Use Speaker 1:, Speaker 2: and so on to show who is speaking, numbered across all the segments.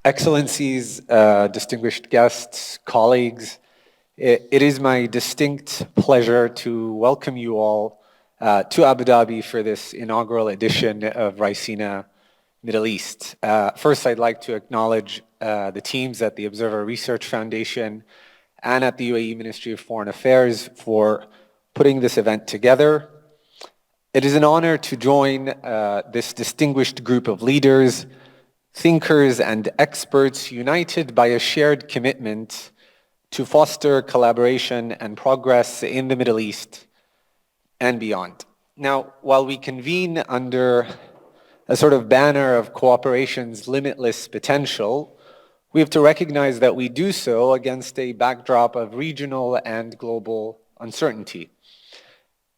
Speaker 1: Excellencies, distinguished guests, colleagues, it is my distinct pleasure to welcome you all to Abu Dhabi for this inaugural edition of Raisina Middle East. First, I'd like to acknowledge the teams at the Observer Research Foundation and at the UAE Ministry of Foreign Affairs for putting this event together. It is an honor to join this distinguished group of leaders, thinkers, and experts united by a shared commitment to foster collaboration and progress in the Middle East and beyond. Now, while we convene under a sort of banner of cooperation's limitless potential, we have to recognize that we do so against a backdrop of regional and global uncertainty.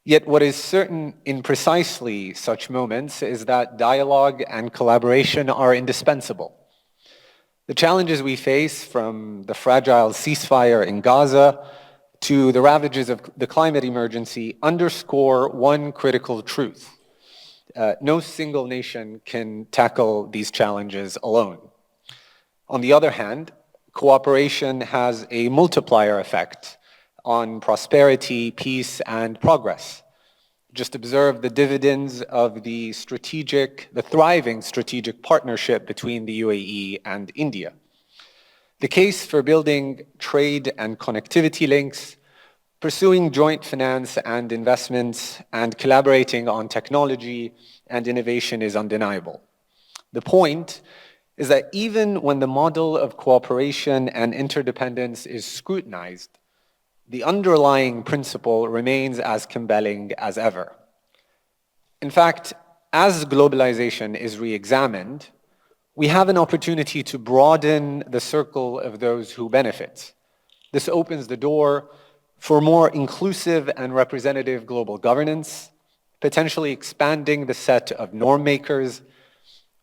Speaker 1: Yet what is certain in precisely such moments is that dialogue and collaboration are indispensable. The challenges we face, from the fragile ceasefire in Gaza to the ravages of the climate emergency, underscore one critical truth. No single nation can tackle these challenges alone. On the other hand, cooperation has a multiplier effect on prosperity, peace, and progress. Just observe the dividends of the thriving strategic partnership between the UAE and India. The case for building trade and connectivity links, pursuing joint finance and investments, and collaborating on technology and innovation is undeniable. The point is that even when the model of cooperation and interdependence is scrutinized, the underlying principle remains as compelling as ever. In fact, as globalization is re-examined, we have an opportunity to broaden the circle of those who benefit. This opens the door for more inclusive and representative global governance, potentially expanding the set of norm makers,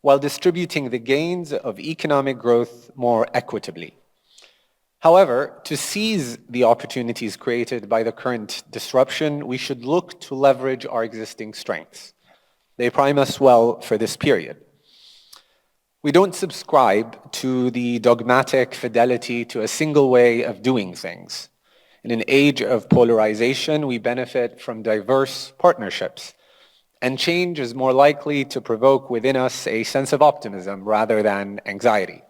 Speaker 1: while distributing the gains of economic growth more equitably. However, to seize the opportunities created by the current disruption, we should look to leverage our existing strengths. They prime us well for this period. We don't subscribe to the dogmatic fidelity to a single way of doing things. In an age of polarization, we benefit from diverse partnerships, and change is more likely to provoke within us a sense of optimism rather than anxiety.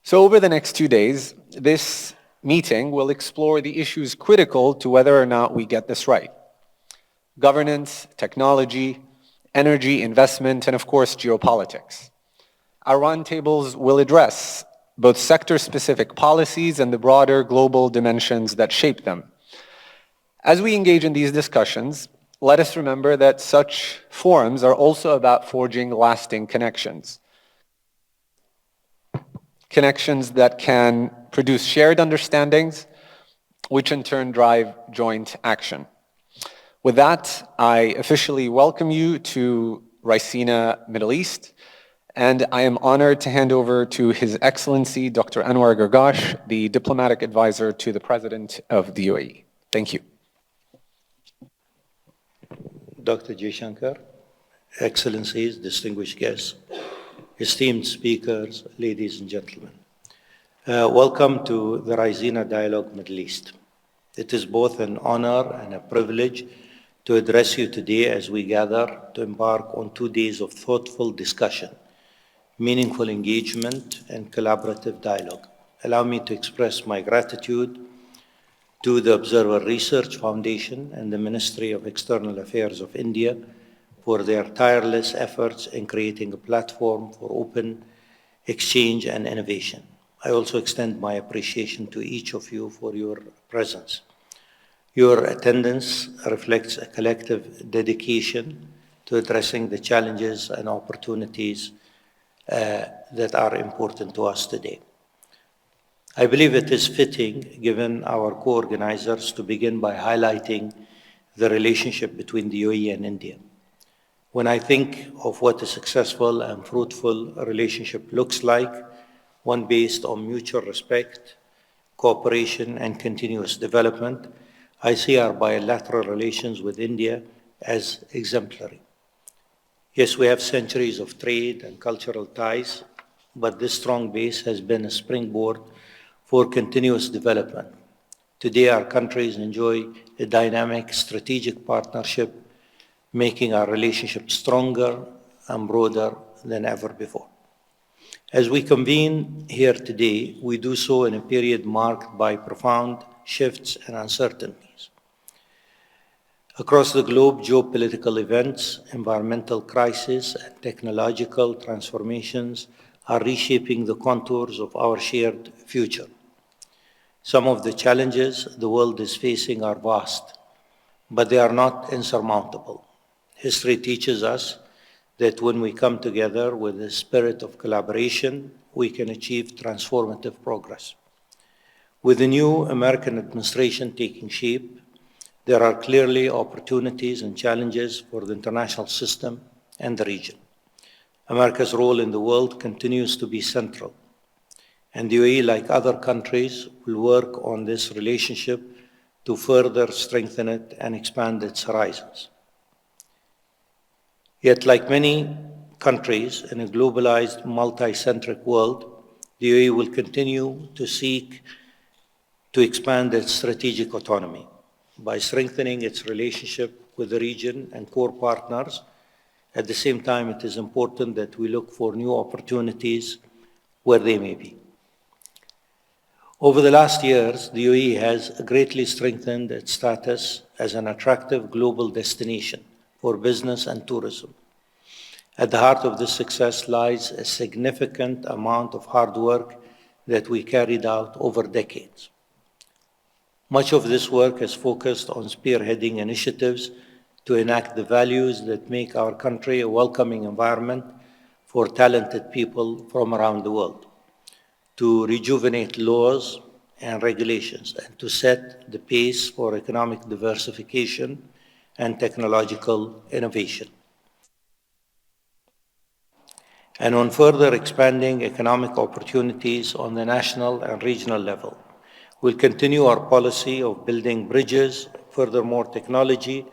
Speaker 1: So over the next 2 days, this meeting will explore the issues critical to whether or not we get this right. Governance, technology, energy, investment, and of course, geopolitics. Our roundtables will address both sector-specific policies and the broader global dimensions that shape them. As we engage in these discussions, let us remember that such forums are also about forging lasting connections. Connections that can produce shared understandings, which in turn drive joint action. With that, I officially welcome you to Raisina Middle East, and I am honored to hand over to His Excellency Dr. Anwar Gargash, the Diplomatic Advisor to the President of the UAE. Thank you.
Speaker 2: Dr. Jaishankar, Excellencies, distinguished guests, esteemed speakers, ladies and gentlemen. Welcome to the Raisina Dialogue Middle East. It is both an honor and a privilege to address you today as we gather to embark on 2 days of thoughtful discussion, meaningful engagement, and collaborative dialogue. Allow me to express my gratitude to the Observer Research Foundation and the Ministry of External Affairs of India for their tireless efforts in creating a platform for open exchange and innovation. I also extend my appreciation to each of you for your presence. Your attendance reflects a collective dedication to addressing the challenges and opportunities that are important to us today. I believe it is fitting, given our co-organizers, to begin by highlighting the relationship between the UAE and India. When I think of what a successful and fruitful relationship looks like, one based on mutual respect, cooperation, and continuous development, I see our bilateral relations with India as exemplary. Yes, we have centuries of trade and cultural ties, but this strong base has been a springboard for continuous development. Today, our countries enjoy a dynamic strategic partnership, making our relationship stronger and broader than ever before. As we convene here today, we do so in a period marked by profound shifts and uncertainties. Across the globe, geopolitical events, environmental crises, and technological transformations are reshaping the contours of our shared future. Some of the challenges the world is facing are vast, but they are not insurmountable. History teaches us that when we come together with a spirit of collaboration, we can achieve transformative progress. With the new American administration taking shape, there are clearly opportunities and challenges for the international system and the region. America's role in the world continues to be central, and the UAE, like other countries, will work on this relationship to further strengthen it and expand its horizons. Yet, like many countries in a globalized, multi-centric world, the UAE will continue to seek to expand its strategic autonomy by strengthening its relationship with the region and core partners. At the same time, it is important that we look for new opportunities where they may be. Over the last years, the UAE has greatly strengthened its status as an attractive global destination for business and tourism. At the heart of this success lies a significant amount of hard work that we carried out over decades. Much of this work is focused on spearheading initiatives to enact the values that make our country a welcoming environment for talented people from around the world, to rejuvenate laws and regulations, and to set the pace for economic diversification and technological innovation, and on further expanding economic opportunities on the national and regional level. We'll continue our policy of building bridges. Furthermore, technology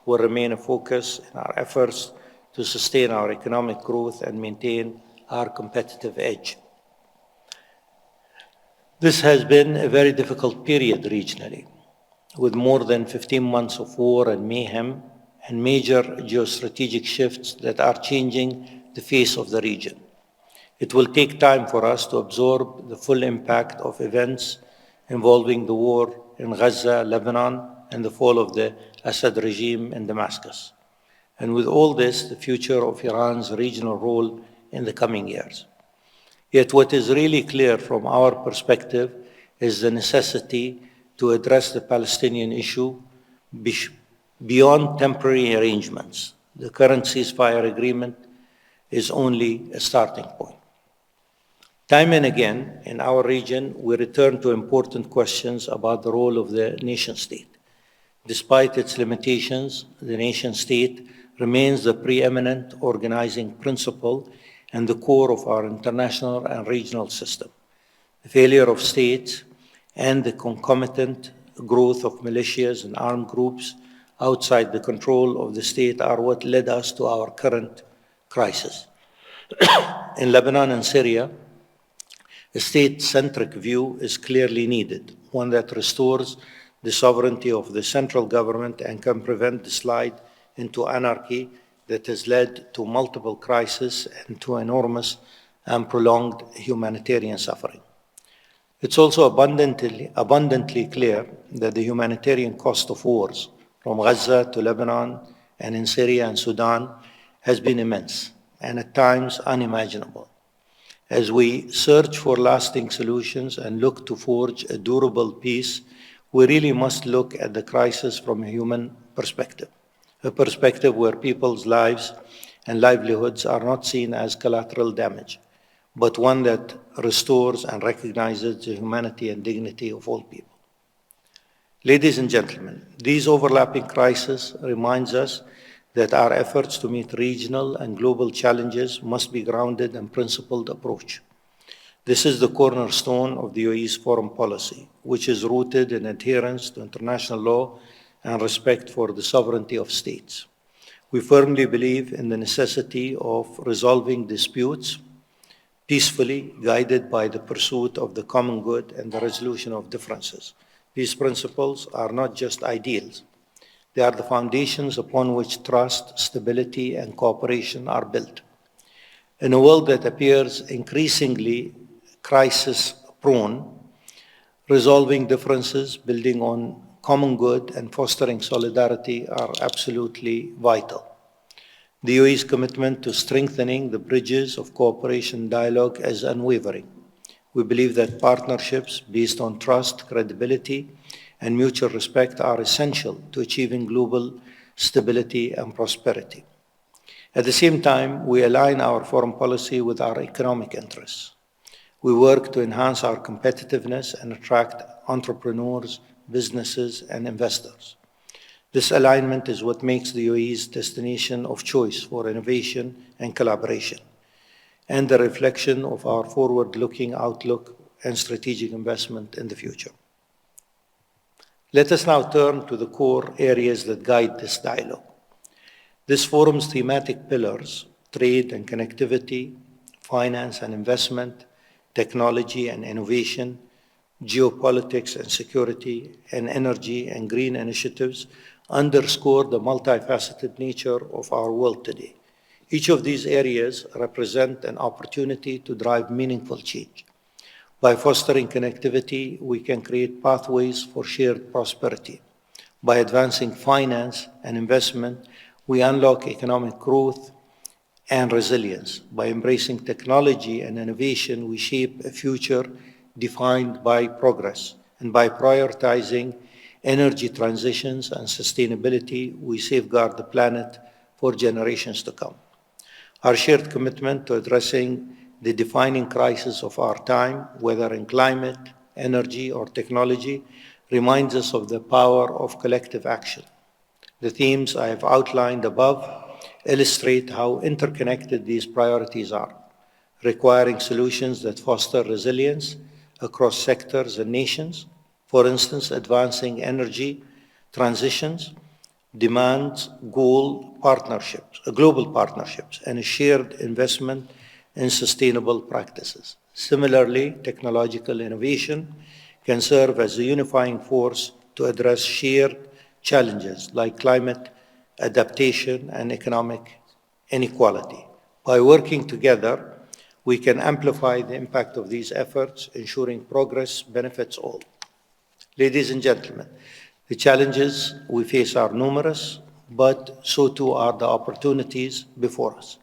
Speaker 2: will remain a focus in our efforts to sustain our economic growth and maintain our competitive edge. This has been a very difficult period regionally, with more than 15 months of war and mayhem and major geostrategic shifts that are changing the face of the region. It will take time for us to absorb the full impact of events involving the war in Gaza, Lebanon, and the fall of the Assad regime in Damascus. And with all this, the future of Iran's regional role in the coming years. Yet what is really clear from our perspective is the necessity to address the Palestinian issue beyond temporary arrangements. The current ceasefire agreement is only a starting point. Time and again, in our region, we return to important questions about the role of the nation-state. Despite its limitations, the nation-state remains the preeminent organizing principle and the core of our international and regional system. The failure of states and the concomitant growth of militias and armed groups outside the control of the state are what led us to our current crisis. In Lebanon and Syria, a state-centric view is clearly needed, one that restores the sovereignty of the central government and can prevent the slide into anarchy that has led to multiple crises and to enormous and prolonged humanitarian suffering. It's also abundantly clear that the humanitarian cost of wars from Gaza to Lebanon and in Syria and Sudan has been immense and at times unimaginable. As we search for lasting solutions and look to forge a durable peace, we really must look at the crisis from a human perspective, a perspective where people's lives and livelihoods are not seen as collateral damage, but one that restores and recognizes the humanity and dignity of all people. Ladies and gentlemen, these overlapping crises remind us that our efforts to meet regional and global challenges must be grounded in principled approach. This is the cornerstone of the UAE's foreign policy, which is rooted in adherence to international law and respect for the sovereignty of states. We firmly believe in the necessity of resolving disputes peacefully, guided by the pursuit of the common good and the resolution of differences. These principles are not just ideals. They are the foundations upon which trust, stability, and cooperation are built. In a world that appears increasingly crisis-prone, resolving differences, building on common good, and fostering solidarity are absolutely vital. The UAE's commitment to strengthening the bridges of cooperation and dialogue is unwavering. We believe that partnerships based on trust, credibility, and mutual respect are essential to achieving global stability and prosperity. At the same time, we align our foreign policy with our economic interests. We work to enhance our competitiveness and attract entrepreneurs, businesses, and investors. This alignment is what makes the UAE's destination of choice for innovation and collaboration, and the reflection of our forward-looking outlook and strategic investment in the future. Let us now turn to the core areas that guide this dialogue. This forum's thematic pillars, trade and connectivity, finance and investment, technology and innovation, geopolitics and security, and energy and green initiatives, underscore the multifaceted nature of our world today. Each of these areas represent an opportunity to drive meaningful change. By fostering connectivity, we can create pathways for shared prosperity. By advancing finance and investment, we unlock economic growth and resilience. By embracing technology and innovation, we shape a future defined by progress. And by prioritizing energy transitions and sustainability, we safeguard the planet for generations to come. Our shared commitment to addressing the defining crisis of our time, whether in climate, energy, or technology, reminds us of the power of collective action. The themes I have outlined above illustrate how interconnected these priorities are, requiring solutions that foster resilience across sectors and nations. For instance, advancing energy transitions demands global partnerships, and a shared investment in sustainable practices. Similarly, technological innovation can serve as a unifying force to address shared challenges like climate adaptation and economic inequality. By working together, we can amplify the impact of these efforts, ensuring progress benefits all. Ladies and gentlemen, the challenges we face are numerous, but so too are the opportunities before us.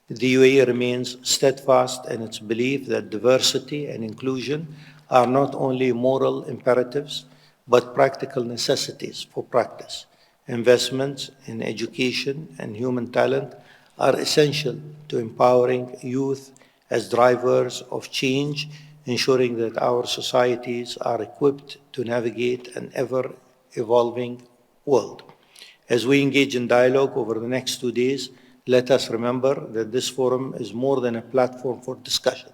Speaker 2: The UAE remains steadfast in its belief that diversity and inclusion are not only moral imperatives, but practical necessities for practice. Investments in education and human talent are essential to empowering youth as drivers of change, ensuring that our societies are equipped to navigate an ever-evolving world. As we engage in dialogue over the next 2 days, let us remember that this forum is more than a platform for discussion.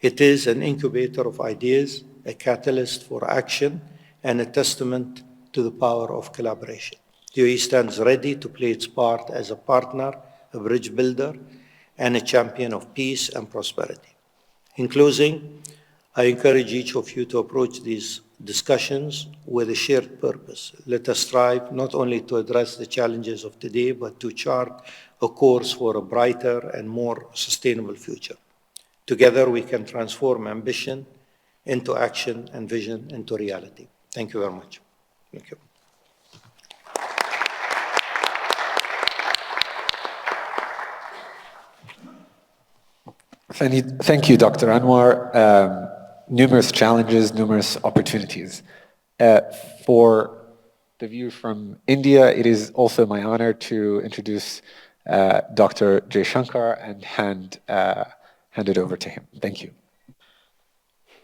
Speaker 2: It is an incubator of ideas, a catalyst for action, and a testament to the power of collaboration. The UAE stands ready to play its part as a partner, a bridge builder, and a champion of peace and prosperity. In closing, I encourage each of you to approach these discussions with a shared purpose. Let us strive not only to address the challenges of today, but to chart a course for a brighter and more sustainable future. Together, we can transform ambition into action and vision into reality. Thank you very much. Thank you.
Speaker 1: Thank you, Dr. Anwar. Numerous challenges, numerous opportunities. For the view from India, it is also my honor to introduce Dr. Jaishankar and hand it over to him. Thank you.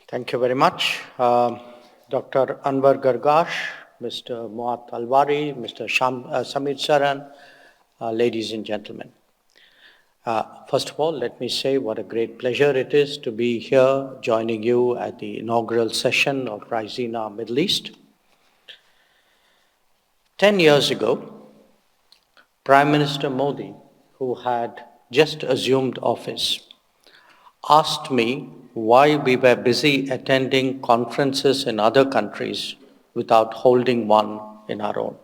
Speaker 3: Thank you very much. Dr. Anwar Gargash, Mr. Muat Alwari, Mr. Samir Saran, ladies and gentlemen. First of all, let me say what a great pleasure it is to be here joining you at the inaugural session of Raisina Middle East. 10 years ago, Prime Minister Modi, who had just assumed office, asked me why we were busy attending conferences in other countries without holding one in our own.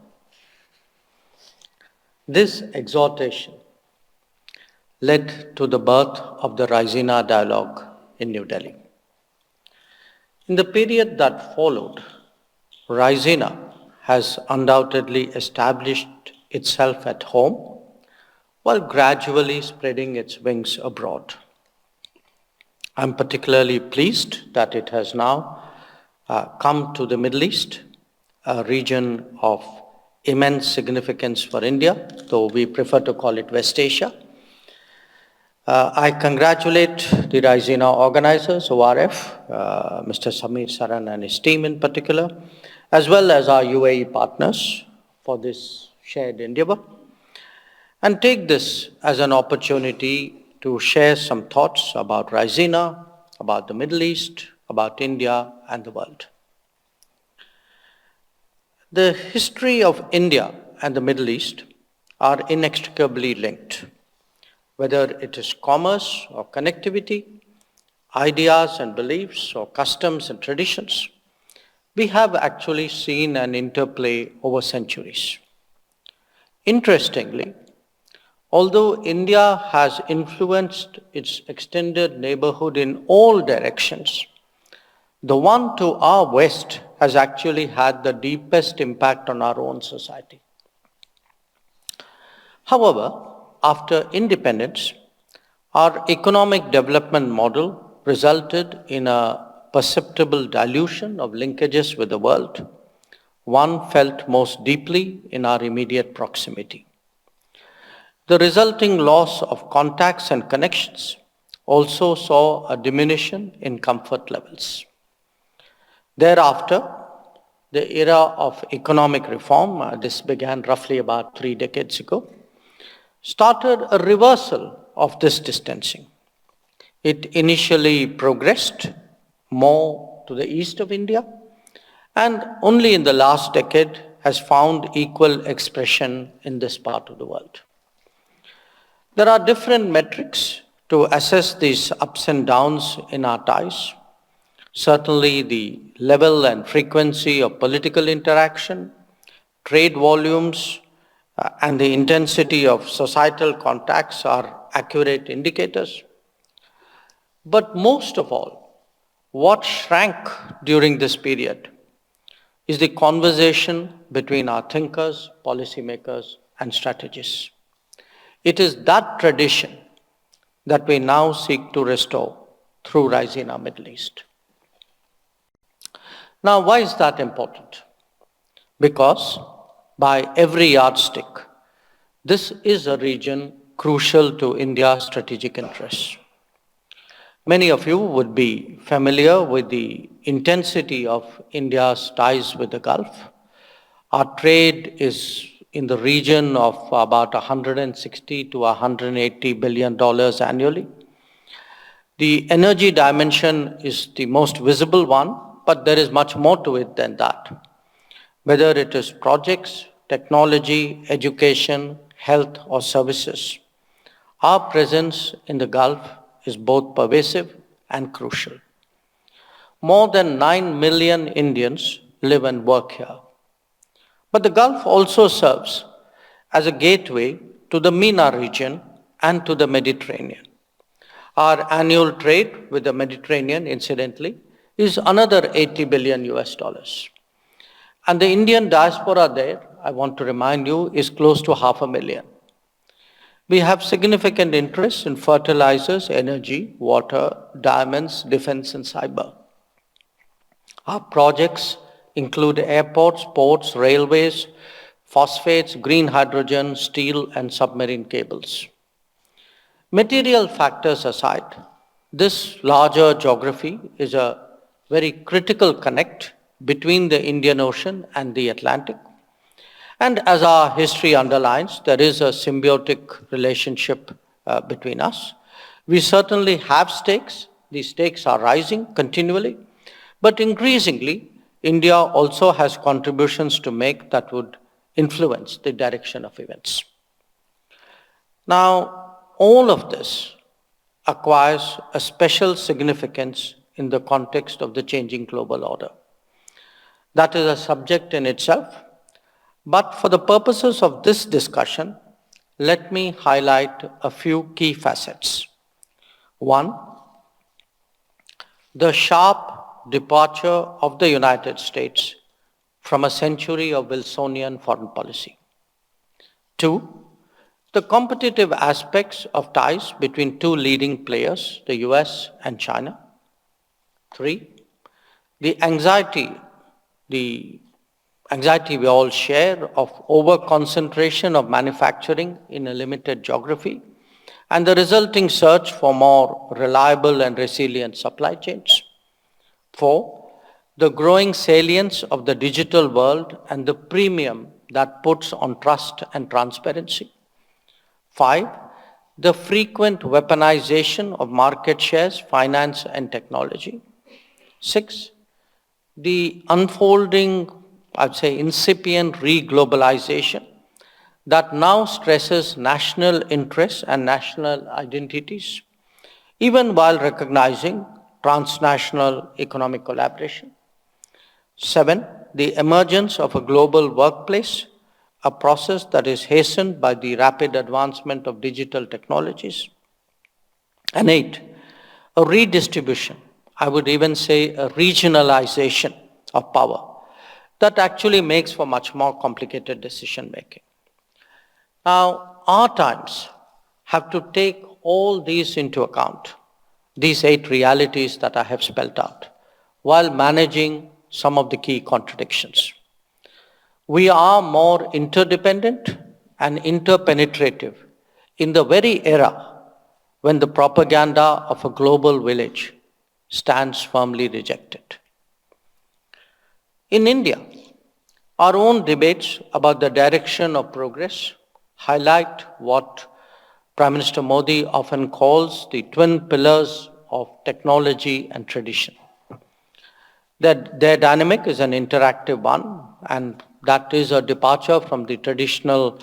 Speaker 3: This exhortation led to the birth of the Raisina Dialogue in New Delhi. In the period that followed, Raisina has undoubtedly established itself at home while gradually spreading its wings abroad. I'm particularly pleased that it has now come to the Middle East, a region of immense significance for India, though we prefer to call it West Asia. I congratulate the Raisina organizers, ORF, Mr. Samir Saran and his team in particular, as well as our UAE partners for this shared endeavor, and take this as an opportunity to share some thoughts about Raisina, about the Middle East, about India and the world. The history of India and the Middle East are inextricably linked. Whether it is commerce or connectivity, ideas and beliefs, or customs and traditions, we have actually seen an interplay over centuries. Interestingly, although India has influenced its extended neighborhood in all directions, the one to our west has actually had the deepest impact on our own society. However, after independence, our economic development model resulted in a perceptible dilution of linkages with the world, one felt most deeply in our immediate proximity. The resulting loss of contacts and connections also saw a diminution in comfort levels. Thereafter, the era of economic reform, this began roughly about 3 decades ago, started a reversal of this distancing. It initially progressed more to the east of India, and only in the last decade has found equal expression in this part of the world. There are different metrics to assess these ups and downs in our ties. Certainly, the level and frequency of political interaction, trade volumes, and the intensity of societal contacts are accurate indicators. But most of all, what shrank during this period is the conversation between our thinkers, policymakers, and strategists. It is that tradition that we now seek to restore through Raisina Middle East. Now, why is that important? Because by every yardstick, this is a region crucial to India's strategic interests. Many of you would be familiar with the intensity of India's ties with the Gulf. Our trade is in the region of about $160 to $180 billion annually. The energy dimension is the most visible one, but there is much more to it than that. Whether it is projects, technology, education, health, or services, our presence in the Gulf is both pervasive and crucial. More than 9 million Indians live and work here. But the Gulf also serves as a gateway to the MENA region and to the Mediterranean. Our annual trade with the Mediterranean, incidentally, is another 80 billion US dollars. And the Indian diaspora there, I want to remind you, is close to 500,000. We have significant interests in fertilizers, energy, water, diamonds, defense, and cyber. Our projects include airports, ports, railways, phosphates, green hydrogen, steel, and submarine cables. Material factors aside, this larger geography is a very critical connect between the Indian Ocean and the Atlantic. And as our history underlines, there is a symbiotic relationship between us. We certainly have stakes. These stakes are rising continually. But increasingly, India also has contributions to make that would influence the direction of events. Now, all of this acquires a special significance in the context of the changing global order. That is a subject in itself, but for the purposes of this discussion, let me highlight a few key facets. One, the sharp departure of the United States from a century of Wilsonian foreign policy. Two, the competitive aspects of ties between two leading players, the US and China. Three, the anxiety we all share of over-concentration of manufacturing in a limited geography and the resulting search for more reliable and resilient supply chains. Four, the growing salience of the digital world and the premium that puts on trust and transparency. Five, the frequent weaponization of market shares, finance, and technology. Six, the unfolding, I'd say, incipient re-globalization that now stresses national interests and national identities, even while recognizing transnational economic collaboration. Seven, the emergence of a global workplace, a process that is hastened by the rapid advancement of digital technologies. And eight, a redistribution, I would even say a regionalization of power that actually makes for much more complicated decision making. Now, our times have to take all these into account, these eight realities that I have spelled out, while managing some of the key contradictions. We are more interdependent and interpenetrative in the very era when the propaganda of a global village stands firmly rejected. In India, our own debates about the direction of progress highlight what Prime Minister Modi often calls the twin pillars of technology and tradition. Their dynamic is an interactive one, and that is a departure from the traditional,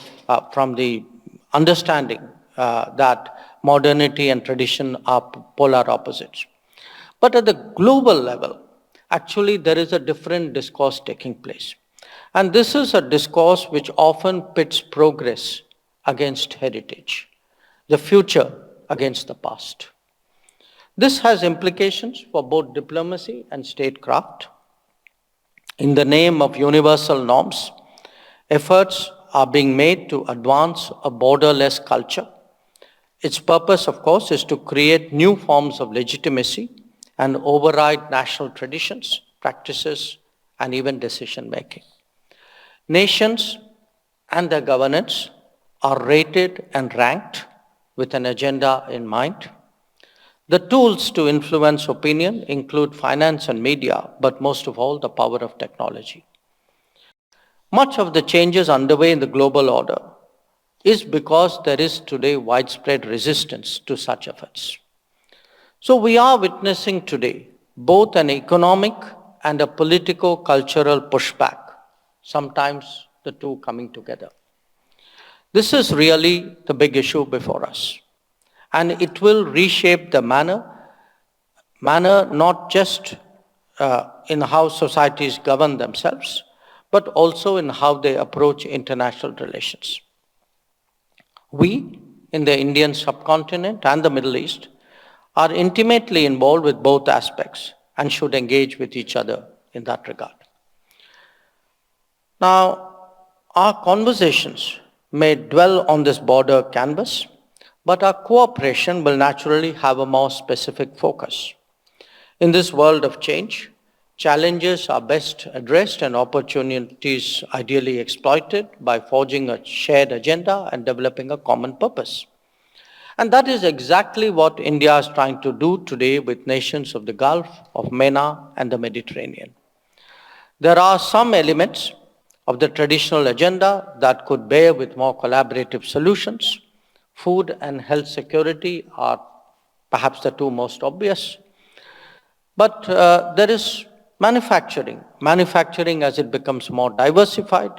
Speaker 3: from the understanding that modernity and tradition are polar opposites. But at the global level, actually there is a different discourse taking place. And this is a discourse which often pits progress against heritage, the future against the past. This has implications for both diplomacy and statecraft. In the name of universal norms, efforts are being made to advance a borderless culture. Its purpose, of course, is to create new forms of legitimacy and override national traditions, practices, and even decision-making. Nations and their governance are rated and ranked with an agenda in mind. The tools to influence opinion include finance and media, but most of all, the power of technology. Much of the changes underway in the global order is because there is today widespread resistance to such efforts. So we are witnessing today both an economic and a politico-cultural pushback, sometimes the two coming together. This is really the big issue before us. And it will reshape the manner not just in how societies govern themselves, but also in how they approach international relations. We, in the Indian subcontinent and the Middle East, are intimately involved with both aspects and should engage with each other in that regard. Now, our conversations may dwell on this broader canvas, but our cooperation will naturally have a more specific focus. In this world of change, challenges are best addressed and opportunities ideally exploited by forging a shared agenda and developing a common purpose. And that is exactly what India is trying to do today with nations of the Gulf, of MENA, and the Mediterranean. There are some elements of the traditional agenda that could bear with more collaborative solutions. Food and health security are perhaps the two most obvious. But there is manufacturing as it becomes more diversified,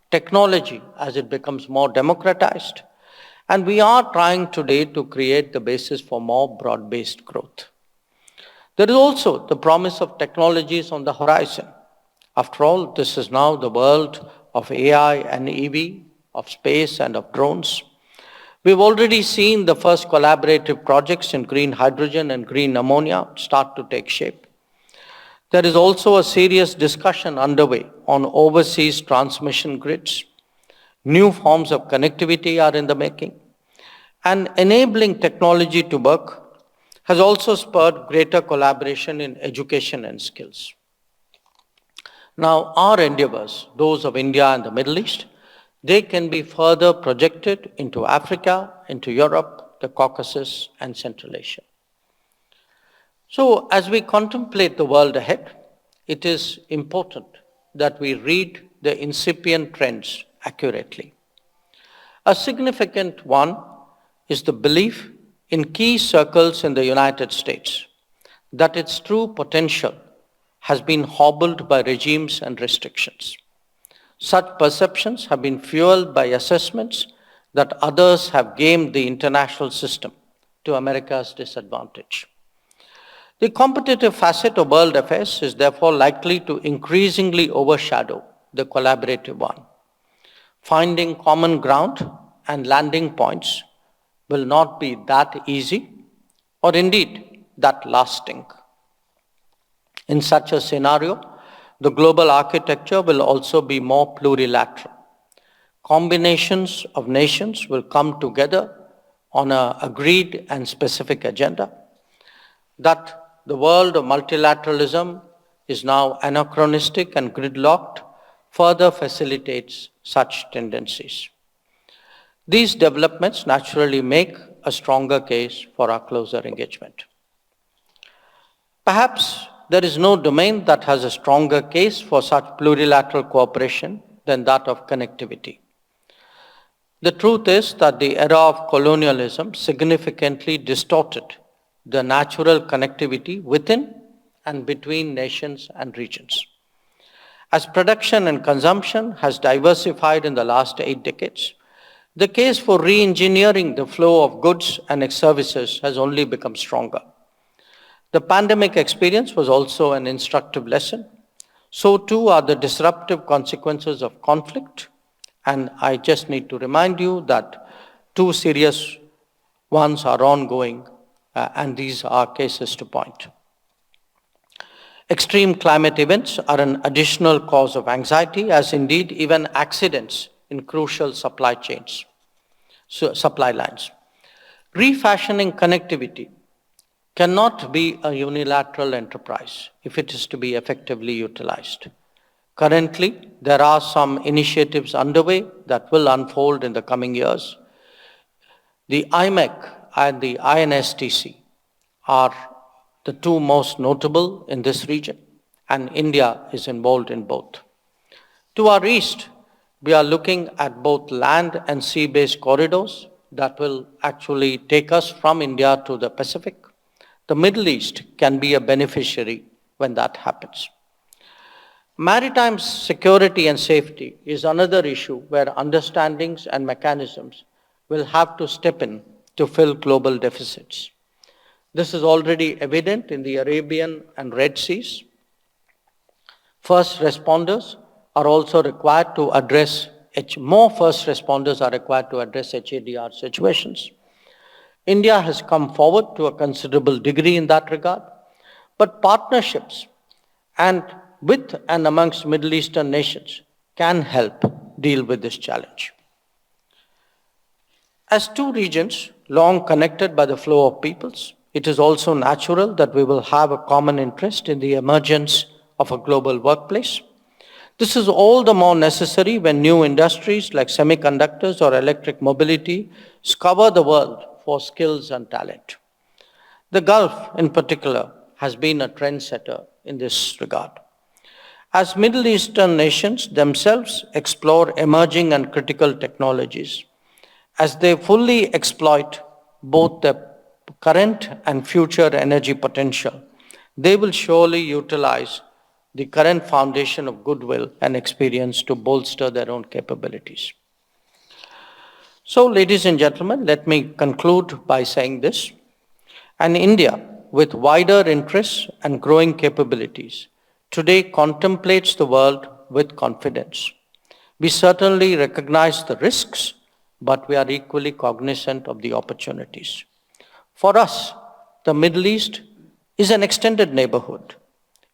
Speaker 3: technology as it becomes more democratized, And we are trying today to create the basis for more broad-based growth. There is also the promise of technologies on the horizon. After all, this is now the world of AI and EV, of space and of drones. We've already seen the first collaborative projects in green hydrogen and green ammonia start to take shape. There is also a serious discussion underway on overseas transmission grids. New forms of connectivity are in the making. And enabling technology to work has also spurred greater collaboration in education and skills. Now, our endeavors, those of India and the Middle East, they can be further projected into Africa, into Europe, the Caucasus, and Central Asia. So, as we contemplate the world ahead, it is important that we read the incipient trends accurately. A significant one is the belief in key circles in the United States that its true potential has been hobbled by regimes and restrictions. Such perceptions have been fueled by assessments that others have gamed the international system to America's disadvantage. The competitive facet of world affairs is therefore likely to increasingly overshadow the collaborative one. Finding common ground and landing points will not be that easy or indeed that lasting. In such a scenario, the global architecture will also be more plurilateral. Combinations of nations will come together on an agreed and specific agenda. That the world of multilateralism is now anachronistic and gridlocked further facilitates such tendencies. These developments naturally make a stronger case for our closer engagement. Perhaps there is no domain that has a stronger case for such plurilateral cooperation than that of connectivity. The truth is that the era of colonialism significantly distorted the natural connectivity within and between nations and regions. As production and consumption has diversified in the last 8 decades, the case for re-engineering the flow of goods and services has only become stronger. The pandemic experience was also an instructive lesson. So too are the disruptive consequences of conflict. And I just need to remind you that 2 serious ones are ongoing, and these are cases to point. Extreme climate events are an additional cause of anxiety, as indeed even accidents in crucial supply chains, supply lines. Refashioning connectivity cannot be a unilateral enterprise if it is to be effectively utilized. Currently, there are some initiatives underway that will unfold in the coming years. The IMEC and the INSTC are the 2 most notable in this region, and India is involved in both. To our east, we are looking at both land and sea-based corridors that will actually take us from India to the Pacific. The Middle East can be a beneficiary when that happens. Maritime security and safety is another issue where understandings and mechanisms will have to step in to fill global deficits. This is already evident in the Arabian and Red Seas. First responders are also required to address, more first responders are required to address HADR situations. India has come forward to a considerable degree in that regard, but partnerships and with and amongst Middle Eastern nations can help deal with this challenge. As 2 regions long connected by the flow of peoples, it is also natural that we will have a common interest in the emergence of a global workplace. This is all the more necessary when new industries like semiconductors or electric mobility scour the world for skills and talent. The Gulf, in particular, has been a trendsetter in this regard. As Middle Eastern nations themselves explore emerging and critical technologies, as they fully exploit both the current and future energy potential, they will surely utilize the current foundation of goodwill and experience to bolster their own capabilities. So, ladies and gentlemen, let me conclude by saying this. An India with wider interests and growing capabilities today contemplates the world with confidence. We certainly recognize the risks, but we are equally cognizant of the opportunities. For us, the Middle East is an extended neighborhood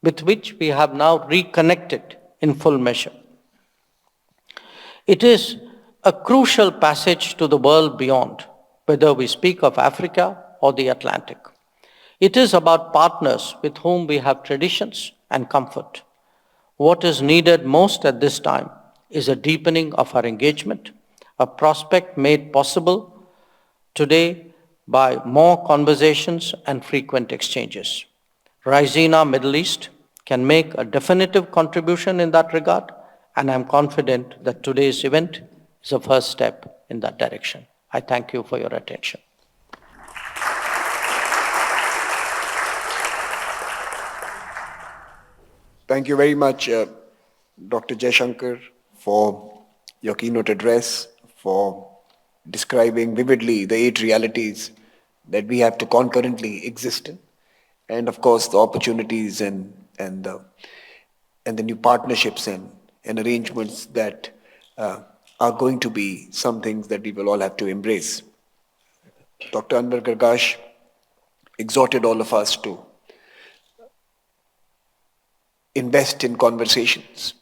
Speaker 3: with which we have now reconnected in full measure. It is a crucial passage to the world beyond, whether we speak of Africa or the Atlantic. It is about partners with whom we have traditions and comfort. What is needed most at this time is a deepening of our engagement, a prospect made possible today by more conversations and frequent exchanges. Raisina Middle East can make a definitive contribution in that regard, and I'm confident that today's event is a first step in that direction. I thank you for your attention.
Speaker 4: Thank you very much, Dr. Jaishankar, for your keynote address, for describing vividly the 8 realities that we have to concurrently exist in, and of course the opportunities and the new partnerships and arrangements that are going to be some things that we will all have to embrace. Dr. Anwar Gargash exhorted all of us to invest in conversations,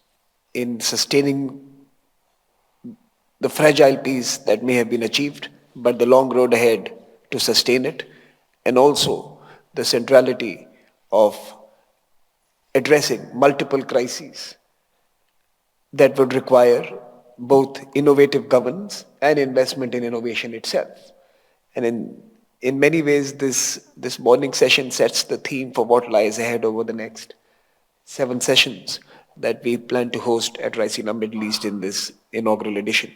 Speaker 4: in sustaining the fragile peace that may have been achieved, but the long road ahead to sustain it, and also the centrality of addressing multiple crises that would require both innovative governance and investment in innovation itself. And in many ways, this morning session sets the theme for what lies ahead over the next 7 sessions that we plan to host at Raisina Middle East in this inaugural edition.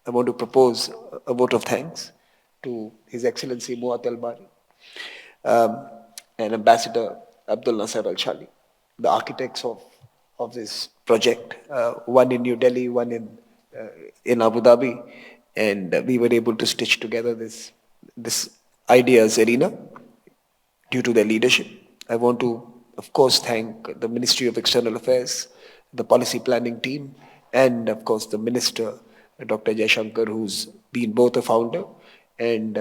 Speaker 4: I want to propose a vote of thanks to His Excellency Muat Al-Bari and Ambassador Abdul Nasser Al-Shali, the architects of this project, one in New Delhi, one in Abu Dhabi, and we were able to stitch together this ideas arena due to their leadership. I want to, of course, thank the Ministry of External Affairs, the policy planning team, and of course the Minister, Dr. Jaishankar, who's been both a founder and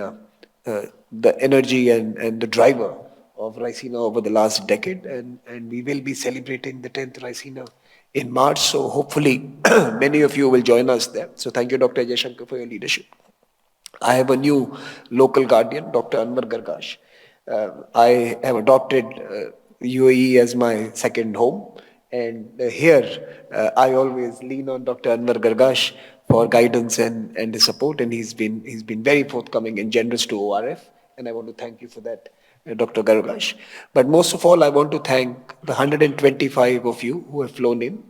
Speaker 4: the energy and the driver of Raisina over the last decade. And we will be celebrating the 10th Raisina in March, so hopefully many of you will join us there. So thank you, Dr. Jaishankar, for your leadership. I have a new local guardian, Dr. Anwar Gargash. I have adopted UAE as my second home, and here I always lean on Dr. Anwar Gargash for guidance and his support, and he's been very forthcoming and generous to ORF, and I want to thank you for that, Dr. Gargash. But most of all, I want to thank the 125 of you who have flown in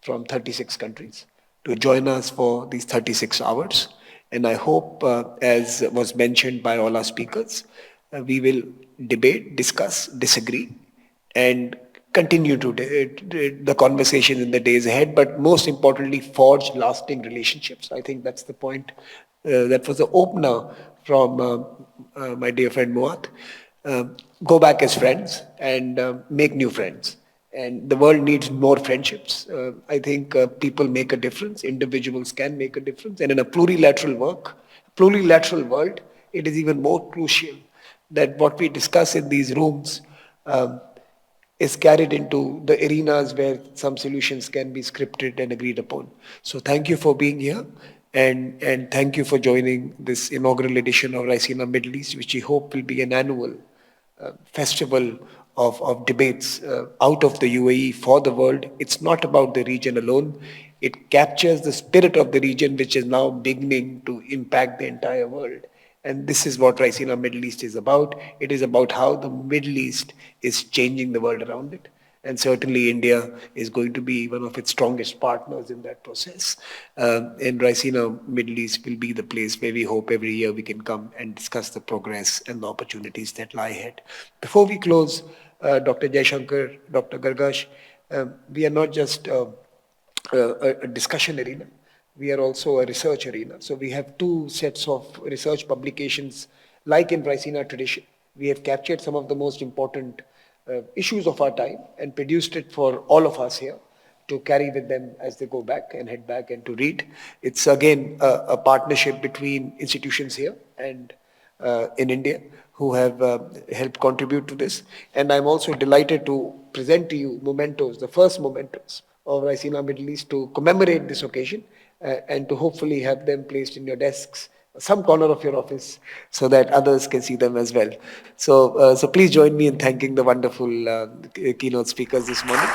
Speaker 4: from 36 countries to join us for these 36 hours. And I hope, as was mentioned by all our speakers, we will debate, discuss, disagree, and continue to the conversation in the days ahead, but most importantly, forge lasting relationships. I think that's the point. That was the opener from my dear friend Muat. Go back as friends and make new friends. And the world needs more friendships. I think people make a difference. Individuals can make a difference. And in a plurilateral world, it is even more crucial that what we discuss in these rooms is carried into the arenas where some solutions can be scripted and agreed upon. So thank you for being here, and thank you for joining this inaugural edition of Raisina Middle East, which we hope will be an annual festival of debates out of the UAE for the world. It's not about the region alone. It captures the spirit of the region, which is now beginning to impact the entire world. And this is what Raisina Middle East is about. It is about how the Middle East is changing the world around it. And certainly India is going to be one of its strongest partners in that process. And Raisina Middle East will be the place where we hope every year we can come and discuss the progress and the opportunities that lie ahead. Before we close, Dr. Jaishankar, Dr. Gargash, we are not just a discussion arena. we are also a research arena. So we have two sets of research publications, like in Raisina tradition. We have captured some of the most important issues of our time and produced it for all of us here to carry with them as they go back and head back and to read. It's again a partnership between institutions here and in India who have helped contribute to this. And I'm also delighted to present to you mementos, the first mementos of Raisina Middle East to commemorate this occasion and to hopefully have them placed in your desks, some corner of your office, so that others can see them as well. So please join me in thanking the wonderful keynote speakers this morning.